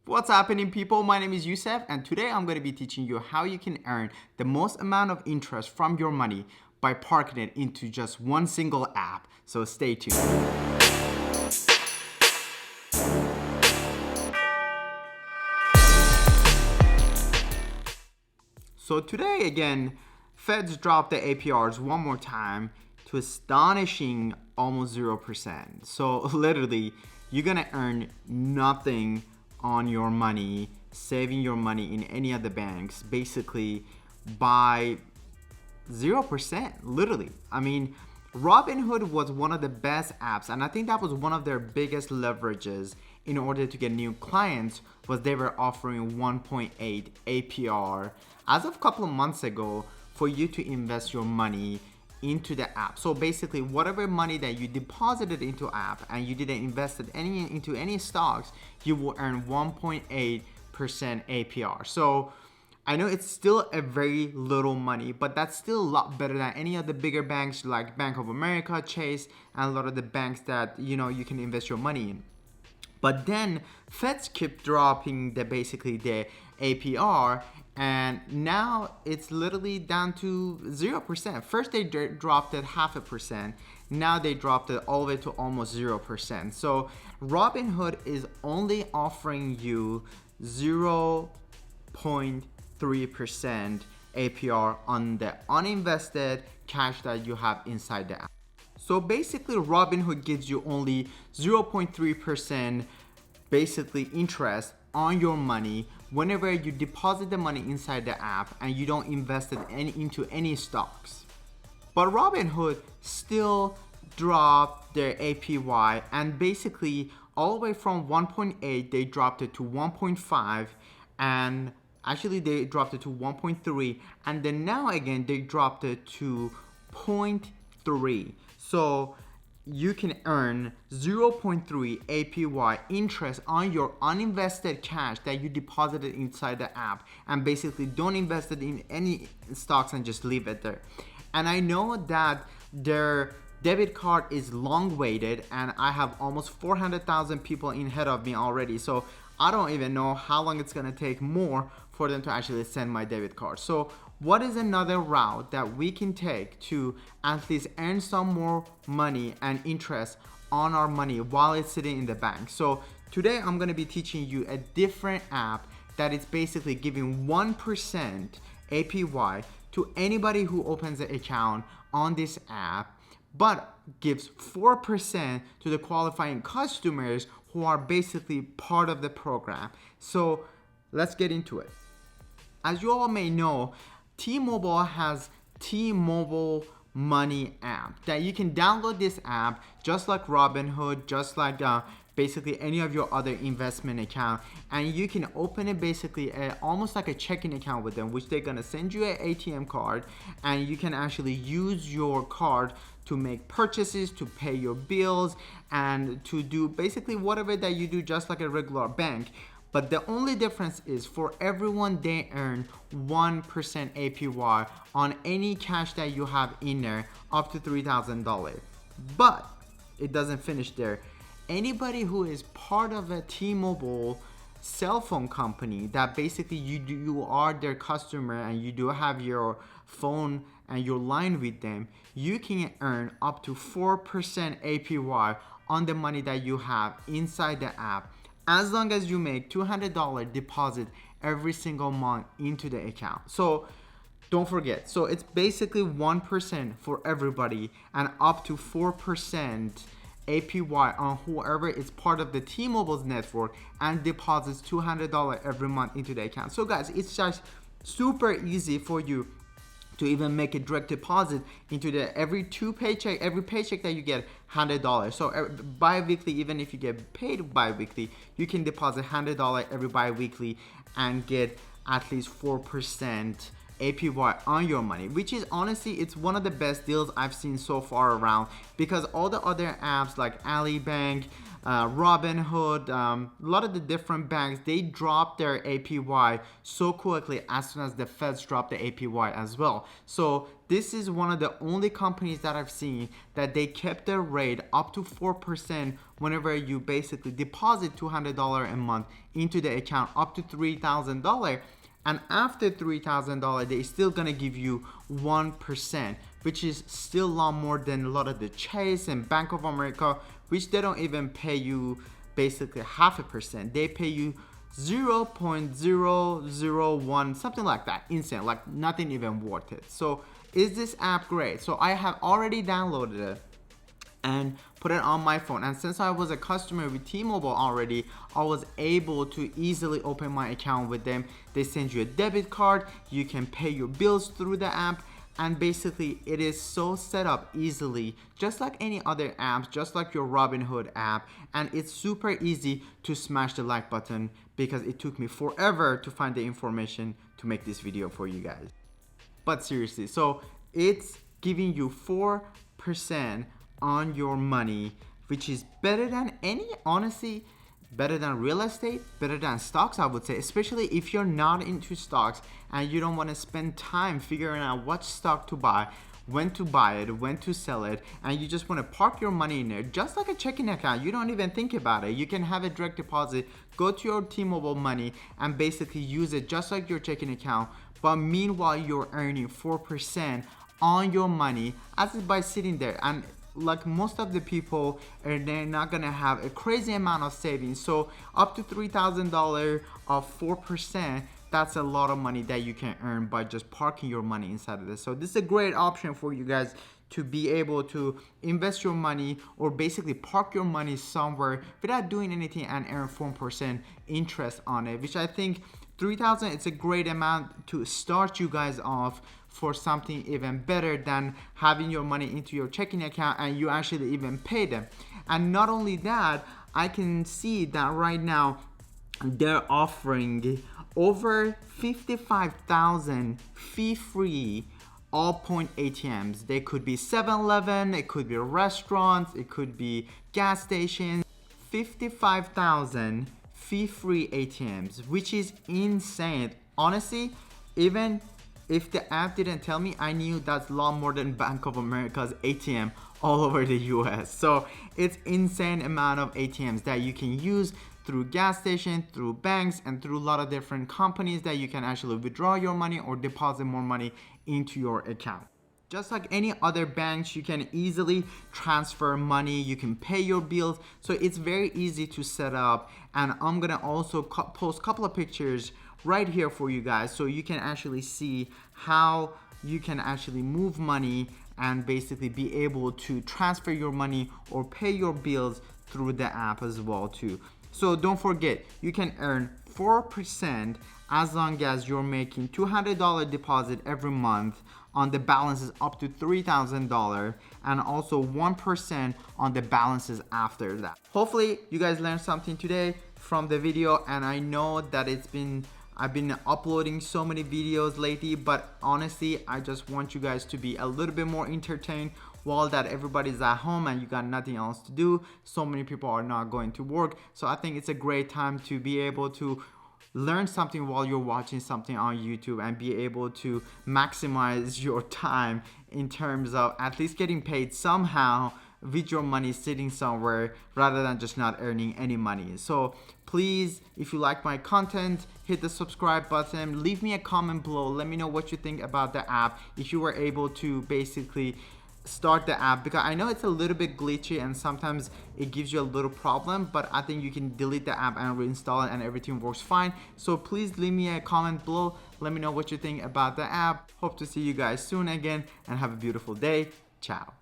What's happening, people? My name is Yusef, and today I'm going to be teaching you how you can earn the most amount of interest from your money by parking it into just one single app. So stay tuned. So today again, Feds dropped the APRs one more time to astonishing almost 0%. So literally, you're gonna earn nothing on your money, saving your money in any of the banks, basically by 0%, literally. I mean, Robinhood was one of the best apps, and I think that was one of their biggest leverages in order to get new clients, was they were offering 1.8 APR as of a couple of months ago for you to invest your money into the app. So basically, whatever money that you deposited into app and you didn't invest it into any stocks, you will earn 1.8% APR. So I know it's still a very little money, but that's still a lot better than any of the bigger banks like Bank of America, Chase, and a lot of the banks that you can invest your money in. But then Feds keep dropping the APR, and now it's literally down to 0%. First they dropped it 0.5%. Now they dropped it all the way to almost 0%. So Robinhood is only offering you 0.3% APR on the uninvested cash that you have inside the app. So basically, Robinhood gives you only 0.3% basically interest on your money whenever you deposit the money inside the app and you don't invest it into any stocks. But Robinhood still dropped their APY, and basically all the way from 1.8 they dropped it to 1.5, and actually they dropped it to 1.3, and then now again they dropped it to 0.3. So you can earn 0.3 APY interest on your uninvested cash that you deposited inside the app, and basically don't invest it in any stocks and just leave it there. And I know that their debit card is long waited, and I have almost 400,000 people in ahead of me already. So I don't even know how long it's gonna take more for them to actually send my debit card. So what is another route that we can take to at least earn some more money and interest on our money while it's sitting in the bank? So today I'm going to be teaching you a different app that is basically giving 1% APY to anybody who opens an account on this app, but gives 4% to the qualifying customers who are basically part of the program. So let's get into it. As you all may know, T-Mobile has T-Mobile Money app that you can download. This app just like Robinhood, just like basically any of your other investment account, and you can open it basically almost like a checking account with them, which they're gonna send you an ATM card, and you can actually use your card to make purchases, to pay your bills, and to do basically whatever that you do just like a regular bank. But the only difference is for everyone they earn 1% APY on any cash that you have in there up to $3,000. But it doesn't finish there. Anybody who is part of a T-Mobile cell phone company that basically you are their customer and you do have your phone and your line with them, you can earn up to 4% APY on the money that you have inside the app, as long as you make $200 deposit every single month into the account. So don't forget, so it's basically 1% for everybody and up to 4% APY on whoever is part of the T-Mobile's network and deposits $200 every month into the account. So guys, it's just super easy for you to even make a direct deposit into the every paycheck that you get $100. So bi-weekly, even if you get paid bi-weekly, you can deposit $100 every bi-weekly and get at least 4% APY on your money, which is honestly, it's one of the best deals I've seen so far around, because all the other apps like Alibank, Robinhood, a lot of the different banks, they drop their APY so quickly as soon as the feds drop the APY as well. So this is one of the only companies that I've seen that they kept their rate up to 4% whenever you basically deposit $200 a month into the account, up to $3,000. And after $3,000, they're still gonna give you 1%, which is still a lot more than a lot of the Chase and Bank of America, which they don't even pay you basically 0.5%. They pay you 0.001, something like that. Insane, like nothing even worth it. So is this app great? So I have already downloaded it and put it on my phone, and since I was a customer with T-Mobile already, I was able to easily open my account with them. They send you a debit card, you can pay your bills through the app, and basically it is so set up easily, just like any other apps, just like your Robinhood app. And it's super easy to smash the like button, because it took me forever to find the information to make this video for you guys. But seriously, so it's giving you 4% on your money, which is better than any, honestly, better than real estate, better than stocks, I would say, especially if you're not into stocks and you don't want to spend time figuring out what stock to buy, when to buy it, when to sell it, and you just want to park your money in there, just like a checking account. You don't even think about it. You can have a direct deposit, go to your T-Mobile money, and basically use it just like your checking account. But meanwhile, you're earning 4% on your money as by sitting there. And like most of the people, they're not gonna have a crazy amount of savings. So up to $3,000 of 4%, that's a lot of money that you can earn by just parking your money inside of this. So this is a great option for you guys to be able to invest your money, or basically park your money somewhere without doing anything and earn 4% interest on it, which I think $3,000, it's a great amount to start you guys off for something even better than having your money into your checking account and you actually even pay them. And not only that, I can see that right now they're offering over 55,000 fee-free all-point ATMs. They could be 7-Eleven, it could be restaurants, it could be gas stations. 55,000 fee-free ATMs, which is insane. Honestly, even if the app didn't tell me, I knew that's a lot more than Bank of America's ATM all over the US. So it's insane amount of ATMs that you can use through gas stations, through banks, and through a lot of different companies that you can actually withdraw your money or deposit more money into your account. Just like any other banks, you can easily transfer money, you can pay your bills, so it's very easy to set up. And I'm gonna also post a couple of pictures right here for you guys, so you can actually see how you can actually move money and basically be able to transfer your money or pay your bills through the app as well too. So don't forget, you can earn 4% as long as you're making $200 deposit every month on the balances up to $3,000, and also 1% on the balances after that. Hopefully you guys learned something today from the video, and I know that I've been uploading so many videos lately, but honestly, I just want you guys to be a little bit more entertained while that everybody's at home and you got nothing else to do. So many people are not going to work. So I think it's a great time to be able to learn something while you're watching something on YouTube and be able to maximize your time in terms of at least getting paid somehow with your money sitting somewhere rather than just not earning any money. So please, if you like my content, hit the subscribe button, leave me a comment below, let me know what you think about the app, if you were able to basically start the app, because I know it's a little bit glitchy and sometimes it gives you a little problem, but I think you can delete the app and reinstall it and everything works fine. So please leave me a comment below, let me know what you think about the app. Hope to see you guys soon again, and have a beautiful day. Ciao.